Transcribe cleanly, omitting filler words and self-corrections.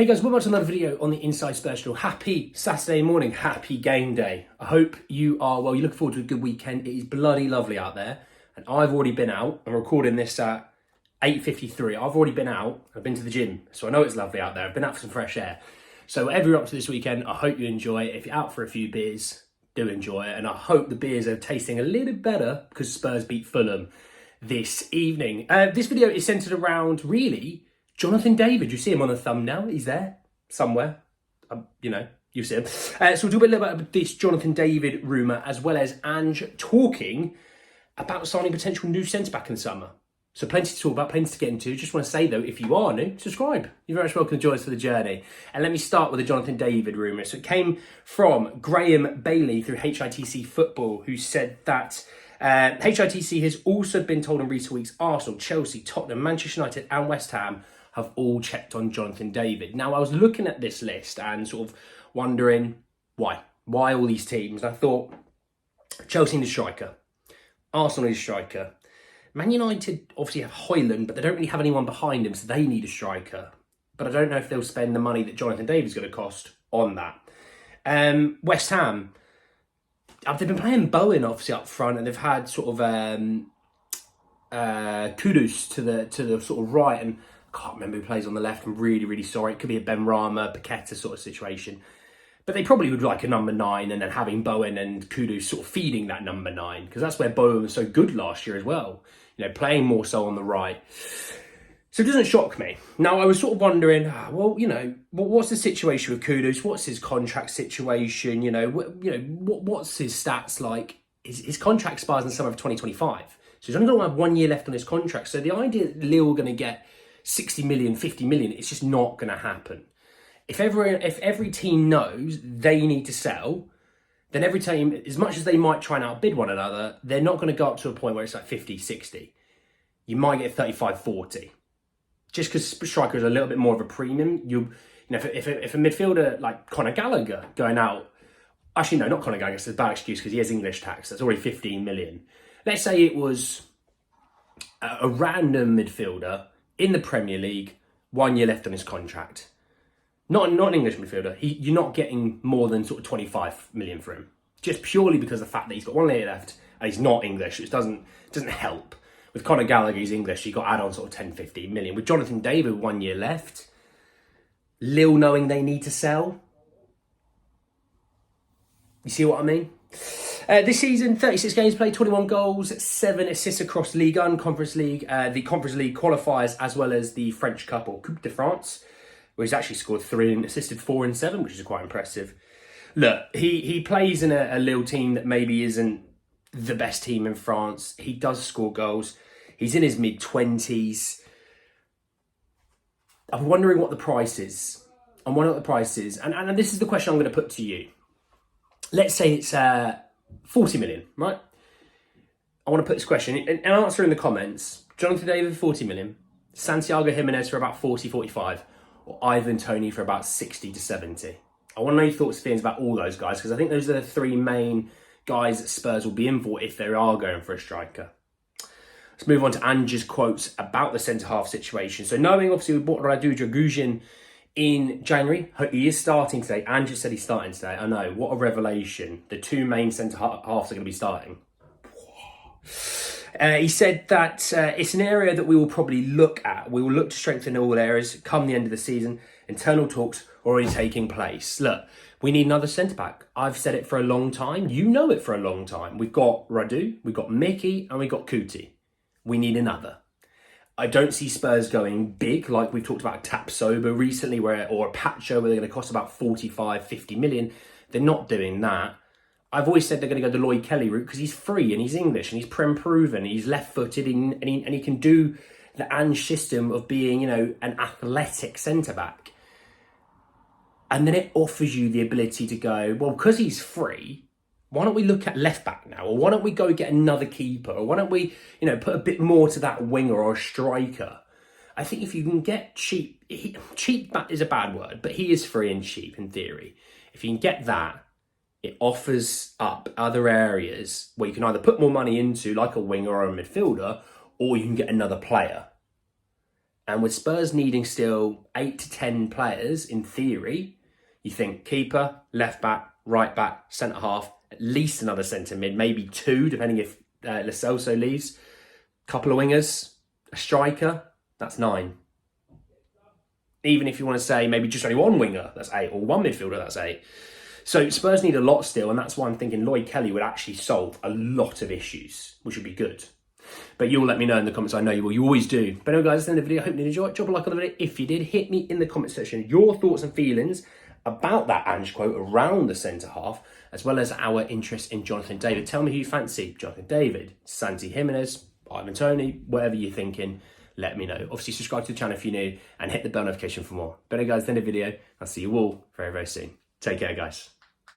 Hey guys, welcome to another video on the Inside Spurs channel. Happy Saturday morning, happy game day. I hope you are well. You look forward to a good weekend. It is bloody lovely out there, and I've already been out. I'm recording this at 8:53. I've already been out. I've been to the gym, so I know it's lovely out there. I've been out for some fresh air. So whatever you're up to this weekend, I hope you enjoy it. If you're out for a few beers, do enjoy it, and I hope the beers are tasting a little better because Spurs beat Fulham this evening. This video is centered around really Jonathan David. You see him on the thumbnail. He's there somewhere. You see him. So we'll talk a little bit about this Jonathan David rumour, as well as Ange talking about signing potential new centre-back in the summer. So plenty to talk about, plenty to get into. Just want to say, though, if you are new, subscribe. You're very much welcome to join us for the journey. And let me start with the Jonathan David rumour. So it came from Graham Bailey through HITC Football, who said that HITC has also been told in recent weeks Arsenal, Chelsea, Tottenham, Manchester United and West Ham have all checked on Jonathan David. Now, I was looking at this list and sort of wondering why. Why all these teams? I thought Chelsea need a striker. Arsenal need a striker. Man United obviously have Højlund, but they don't really have anyone behind him, so they need a striker. But I don't know if they'll spend the money that Jonathan David's going to cost on that. West Ham, they've been playing Bowen obviously up front, and they've had sort of Kudus to the sort of right, and I can't remember who plays on the left. I'm really, really sorry. It could be a Ben Rama, Paqueta sort of situation. But they probably would like a number 9 and then having Bowen and Kudus sort of feeding that number 9, because that's where Bowen was so good last year as well. You know, playing more so on the right. So it doesn't shock me. Now, I was sort of wondering, what's the situation with Kudus? What's his contract situation? What's his stats like? His contract expires in the summer of 2025. So he's only going to have 1 year left on his contract. So the idea that Lille are going to get 60 million, 50 million, it's just not going to happen. If every team knows they need to sell, then every team, as much as they might try and outbid one another, they're not going to go up to a point where it's like 50, 60. You might get 35, 40. Just because striker is a little bit more of a premium. If a midfielder like Conor Gallagher going out, actually no, not Conor Gallagher, it's a bad excuse because he has English tax. That's already 15 million. Let's say it was a random midfielder in the Premier League, 1 year left on his contract. Not an English midfielder. You're not getting more than sort of 25 million for him, just purely because of the fact that he's got 1 year left and he's not English. It doesn't help. With Conor Gallagher, he's English. You got to add on sort of 10, 15 million. With Jonathan David, 1 year left, Lille knowing they need to sell. You see what I mean? This season, 36 games played, 21 goals, 7 assists across Ligue 1, Conference League, the Conference League qualifiers, as well as the French Cup or Coupe de France, where he's actually scored 3 and assisted 4 and 7, which is quite impressive. Look, he plays in a Lille team that maybe isn't the best team in France. He does score goals. He's in his mid-20s. I'm wondering what the price is. And this is the question I'm going to put to you. Let's say it's 40 million, right? I want to put this question and answer in the comments. Jonathan David, 40 million. Santiago Jimenez for about 40, 45. Or Ivan Toney for about 60 to 70. I want to know your thoughts and feelings about all those guys, because I think those are the 3 main guys that Spurs will be in for if they are going for a striker. Let's move on to Ange's quotes about the centre-half situation. So knowing, obviously, we bought Radu Dragusin in January. He is starting today. Ange said he's starting today. I know, what a revelation. The 2 main centre-halves are going to be starting. He said that it's an area that we will probably look at. We will look to strengthen all areas come the end of the season. Internal talks are already taking place. Look, we need another centre-back. I've said it for a long time. You know it for a long time. We've got Radu, we've got Mickey, and we've got Kuti. We need another. I don't see Spurs going big like we've talked about Tapsoba recently, or a Pacho, where they're going to cost about 45, 50 million. They're not doing that. I've always said they're going to go the Lloyd Kelly route because he's free and he's English and he's Prem proven. He's left-footed and he can do the Ange system of being, an athletic centre-back. And then it offers you the ability to go, well, because he's free, why don't we look at left-back now? Or why don't we go get another keeper? Or why don't we, put a bit more to that winger or a striker? I think if you can get cheap is a bad word, but he is free and cheap in theory. If you can get that, it offers up other areas where you can either put more money into, like a winger or a midfielder, or you can get another player. And with Spurs needing still 8 to 10 players, in theory, you think keeper, left back, right back, centre half, at least another centre mid, maybe 2, depending if Lo Celso leaves. Couple of wingers, a striker, that's 9. Even if you want to say maybe just only one winger, that's 8, or one midfielder, that's 8. So Spurs need a lot still, and that's why I'm thinking Lloyd Kelly would actually solve a lot of issues, which would be good. But you'll let me know in the comments. I know you will. You always do. But anyway, guys, that's the end of the video. I hope you enjoyed it. Drop a like on the video if you did. Hit me in the comment section your thoughts and feelings about that Ange quote around the centre half, as well as our interest in Jonathan David. Tell me who you fancy. Jonathan David, Santi Jimenez, Ivan Toney, whatever you're thinking, let me know. Obviously, subscribe to the channel if you're new and hit the bell notification for more. But anyway, guys, that's the end of the video. I'll see you all very, very soon. Take care, guys.